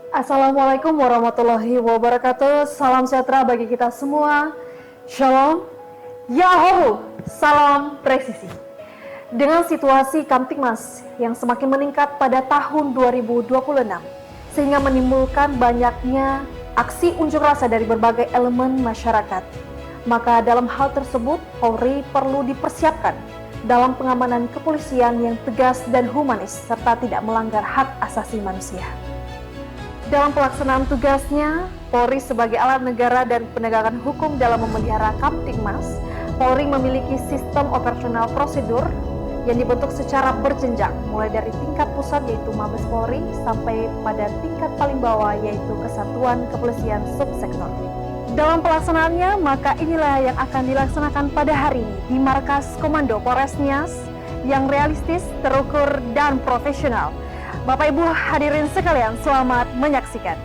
Assalamualaikum warahmatullahi wabarakatuh. Salam sejahtera bagi kita semua. Shalom. Yahoo. Salam presisi. Dengan situasi Kamtibmas yang semakin meningkat pada tahun 2026, sehingga menimbulkan banyaknya aksi unjuk rasa dari berbagai elemen masyarakat, maka dalam hal tersebut Polri perlu dipersiapkan dalam pengamanan kepolisian yang tegas dan humanis serta tidak melanggar hak asasi manusia. Dalam pelaksanaan tugasnya, Polri sebagai alat negara dan penegakan hukum dalam memelihara Kamtibmas, Polri memiliki sistem operasional prosedur yang dibentuk secara berjenjang, mulai dari tingkat pusat yaitu Mabes Polri sampai pada tingkat paling bawah yaitu Kesatuan Kepolisian Subsektor. Dalam pelaksanaannya, maka inilah yang akan dilaksanakan pada hari ini di Markas Komando Polres Nias yang realistis, terukur, dan profesional. Bapak Ibu hadirin sekalian, selamat menyaksikan.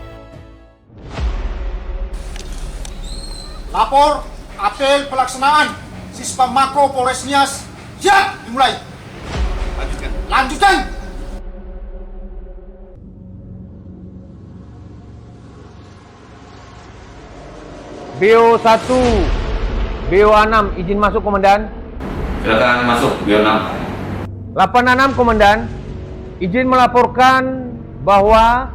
Lapor apel pelaksanaan Sisbang Makro Polres Nias. Siap, dimulai. Lanjutkan. BO 1, BO 6, izin masuk Komandan. Silakan masuk, BO 6. 86 Komandan, izin melaporkan bahwa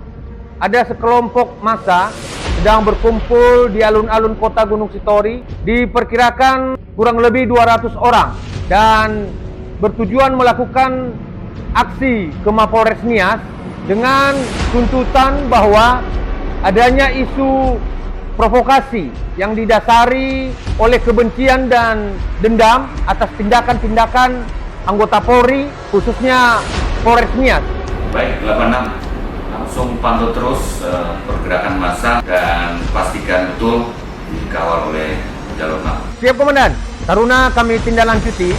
ada sekelompok massa sedang berkumpul di alun-alun kota Gunung Sitori. Diperkirakan kurang lebih 200 orang dan bertujuan melakukan aksi ke Mapolres Nias dengan tuntutan bahwa adanya isu provokasi yang didasari oleh kebencian dan dendam atas tindakan-tindakan anggota Polri, khususnya Polres Nias. Baik, 86. Langsung pantau terus pergerakan massa dan pastikan betul dikawal oleh jalur 6. Siap Komandan. Taruna kami tindak lanjuti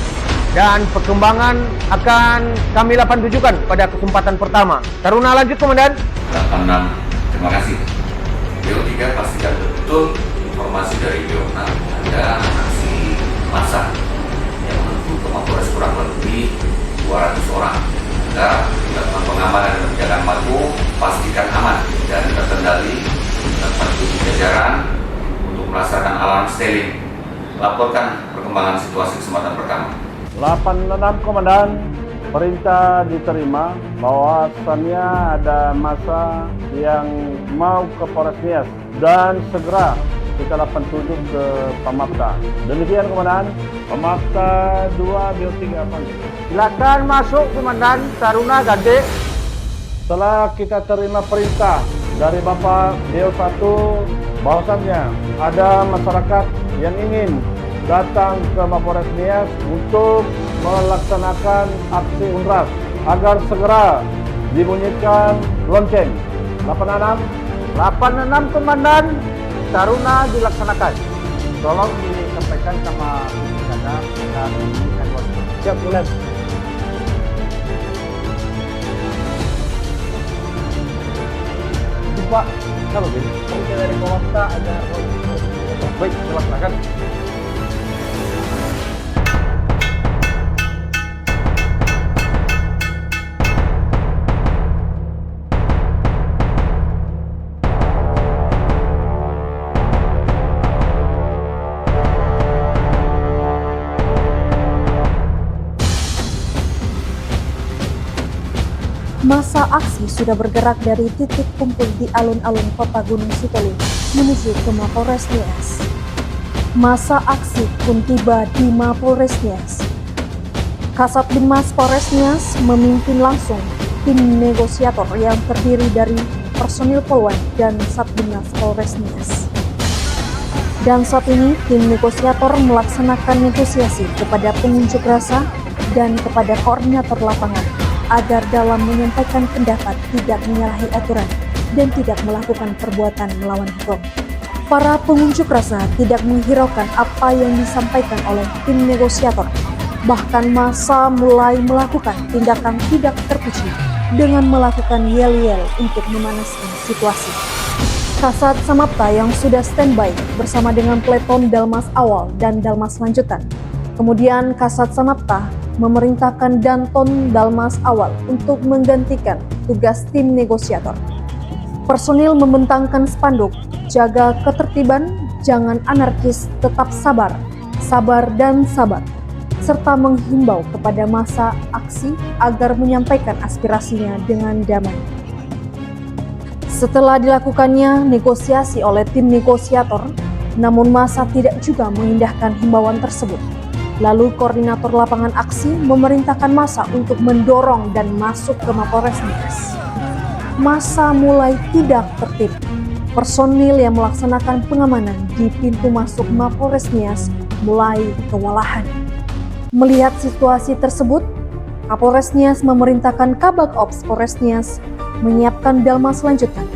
dan perkembangan akan kami lapan tujukan pada kesempatan pertama. Taruna lanjut Komandan. 86, terima kasih. BO 3 pastikan betul informasi dari BO 6 ada aksi massa yang menuju ke Mapolres kurang lebih 200 orang. Kita lakukan pengamanan dan penjagaan makro, pastikan aman dan terkendali tanpa jajaran untuk melaksanakan alarm stealing. Laporkan perkembangan situasi kesempatan pertama. 86 Komandan, perintah diterima bahwasannya ada massa yang mau ke Polres Nias dan segera kita lakukan tujuh ke Pamapta. Demikian Komandan. Pamapta 2 BO 3 panggil. Silakan masuk Komandan. Taruna ganti. Setelah kita terima perintah dari Bapak BO 1 bahwasannya ada masyarakat yang ingin datang ke Mapolres Nias untuk melaksanakan aksi unras agar segera dibunyikan lonceng. 86 Komandan, Taruna dilaksanakan. Tolong disampaikan sama penjaga dan dibunyikan lonceng. Siap bulan. Pak, kalau gini, perintah dari Komanda agar baik, silakan. Masa aksi sudah bergerak dari titik kumpul di alun-alun kota Gunung Sitoli menuju ke Mapolres Nias. Masa aksi pun tiba di Mapolres Nias. Kasat Binmas Polres Nias memimpin langsung tim negosiator yang terdiri dari personil Polwan dan Satbinmas Polres Nias. Dan saat ini tim negosiator melaksanakan negosiasi kepada pengunjuk rasa dan kepada koordinator lapangan agar dalam menyampaikan pendapat tidak menyalahi aturan dan tidak melakukan perbuatan melawan hukum. Para pengunjuk rasa tidak menghiraukan apa yang disampaikan oleh tim negosiator. Bahkan massa mulai melakukan tindakan tidak terpuji dengan melakukan yel-yel untuk memanaskan situasi. Kasat Samapta yang sudah standby bersama dengan peleton Dalmas awal dan Dalmas lanjutan. Kemudian Kasat Samapta memerintahkan Danton Dalmas awal untuk menggantikan tugas tim negosiator. Personil membentangkan spanduk, jaga ketertiban, jangan anarkis, tetap sabar, sabar dan sabar, serta menghimbau kepada massa aksi agar menyampaikan aspirasinya dengan damai. Setelah dilakukannya negosiasi oleh tim negosiator, namun massa tidak juga mengindahkan himbauan tersebut. Lalu koordinator lapangan aksi memerintahkan massa untuk mendorong dan masuk ke Mapolres Nias. Massa mulai tidak tertib. Personil yang melaksanakan pengamanan di pintu masuk Mapolres Nias mulai kewalahan. Melihat situasi tersebut, Kapolres Nias memerintahkan Kabag Ops Polres Nias menyiapkan dalmas lanjutan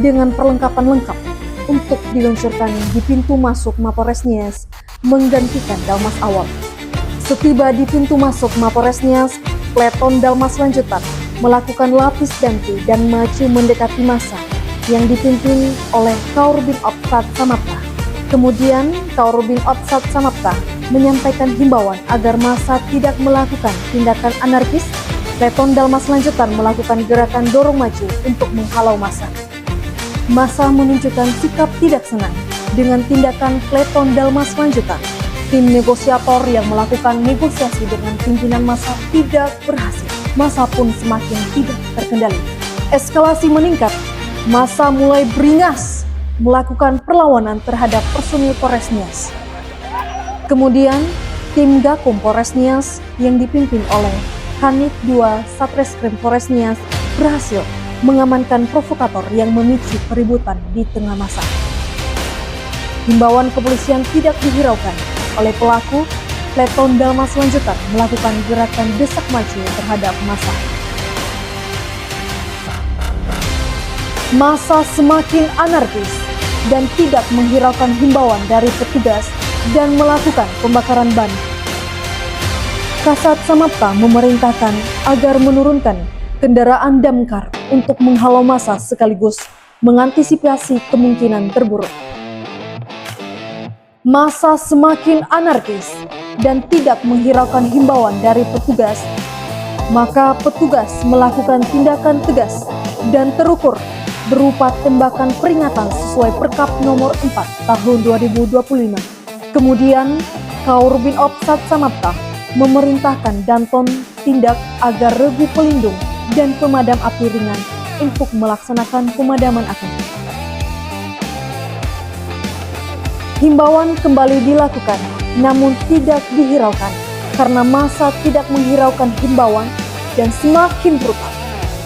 dengan perlengkapan lengkap untuk diluncurkan di pintu masuk Mapolres Nias menggantikan dalmas awal. Setiba di pintu masuk Mapolres Nias, peleton dalmas lanjutan melakukan lapis ganti dan maju mendekati massa yang dipimpin oleh Kaurbin Opsat Samapta. Kemudian Kaurbin Opsat Samapta menyampaikan himbauan agar massa tidak melakukan tindakan anarkis. Peleton dalmas lanjutan melakukan gerakan dorong maju untuk menghalau massa. Massa menunjukkan sikap tidak senang dengan tindakan peleton dalmas lanjutan. Tim negosiator yang melakukan negosiasi dengan pimpinan massa tidak berhasil. Massa pun semakin tidak terkendali. Eskalasi meningkat. Massa mulai beringas melakukan perlawanan terhadap personil Polres Nias. Kemudian, tim Gakum Polres Nias yang dipimpin oleh Kanit 2 Satreskrim Polres Nias berhasil mengamankan provokator yang memicu keributan di tengah massa. Himbauan kepolisian tidak dihiraukan oleh pelaku. Peleton dalmas lanjutan melakukan gerakan desak maju terhadap massa. Massa semakin anarkis dan tidak menghiraukan himbauan dari petugas dan melakukan pembakaran ban. Kasat Samapta memerintahkan agar menurunkan kendaraan damkar untuk menghalau massa sekaligus mengantisipasi kemungkinan terburuk. Massa semakin anarkis dan tidak menghiraukan himbauan dari petugas, maka petugas melakukan tindakan tegas dan terukur berupa tembakan peringatan sesuai Perkap nomor 4 tahun 2025. Kemudian Kaurbin Opsat Samapta memerintahkan Danton tindak agar regu pelindung dan pemadam api ringan untuk melaksanakan pemadaman api. Himbauan kembali dilakukan, namun tidak dihiraukan karena massa tidak menghiraukan himbauan dan semakin brutal.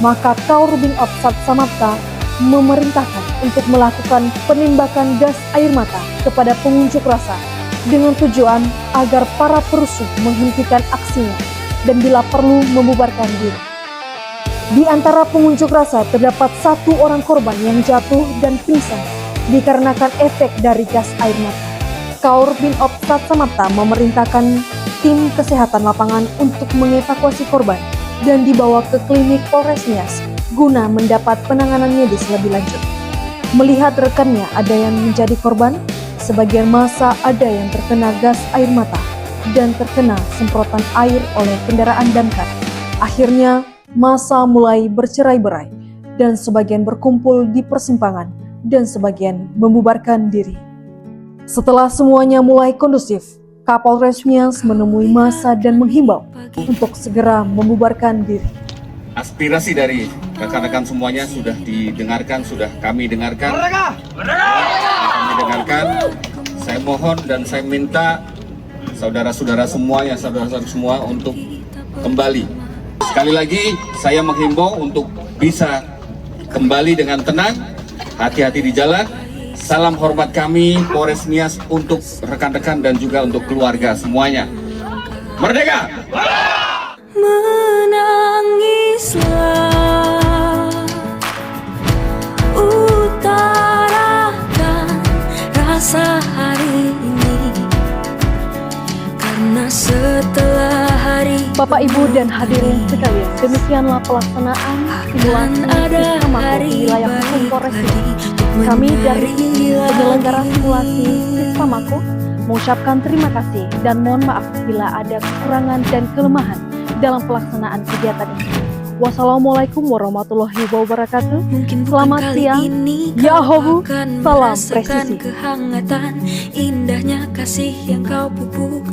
Maka Kaurbin Opsat Samapta memerintahkan untuk melakukan penembakan gas air mata kepada pengunjuk rasa dengan tujuan agar para perusuh menghentikan aksinya dan bila perlu membubarkan diri. Di antara pengunjuk rasa terdapat 1 orang korban yang jatuh dan pingsan dikarenakan efek dari gas air mata. Kaurbin Opsat Samapta memerintahkan tim kesehatan lapangan untuk mengevakuasi korban dan dibawa ke klinik Polres Nias guna mendapat penanganan medis lebih lanjut. Melihat rekannya ada yang menjadi korban, sebagian massa ada yang terkena gas air mata dan terkena semprotan air oleh kendaraan damkar. Akhirnya, massa mulai bercerai-berai dan sebagian berkumpul di persimpangan dan sebagian membubarkan diri. Setelah semuanya mulai kondusif, Kapolres Nias menemui massa dan menghimbau untuk segera membubarkan diri. Aspirasi dari rekan-rekan semuanya sudah didengarkan, sudah kami dengarkan. Kami dengarkan. Saya mohon dan saya minta saudara-saudara semuanya, saudara-saudara semua untuk kembali. Sekali lagi saya menghimbau untuk bisa kembali dengan tenang, hati-hati di jalan. Salam hormat kami Polres Nias untuk rekan-rekan dan juga untuk keluarga semuanya. Merdeka! Menangislah, utarakan rasa hari ini, karena setelah hari Bapak, Ibu, dan hadirin sekalian, demikianlah pelaksanaan simulasi Siswa Mako di wilayah hukum Polres Nias. Kami dari penyelenggara simulasi Siswa Mako mengucapkan terima kasih dan mohon maaf bila ada kekurangan dan kelemahan dalam pelaksanaan kegiatan ini. Wassalamualaikum warahmatullahi wabarakatuh. Mungkin bukan Selamat kali siang. ini Ya kau Hobu, akan salam merasakan presisi. kehangatan indahnya kasih yang kau pupuk.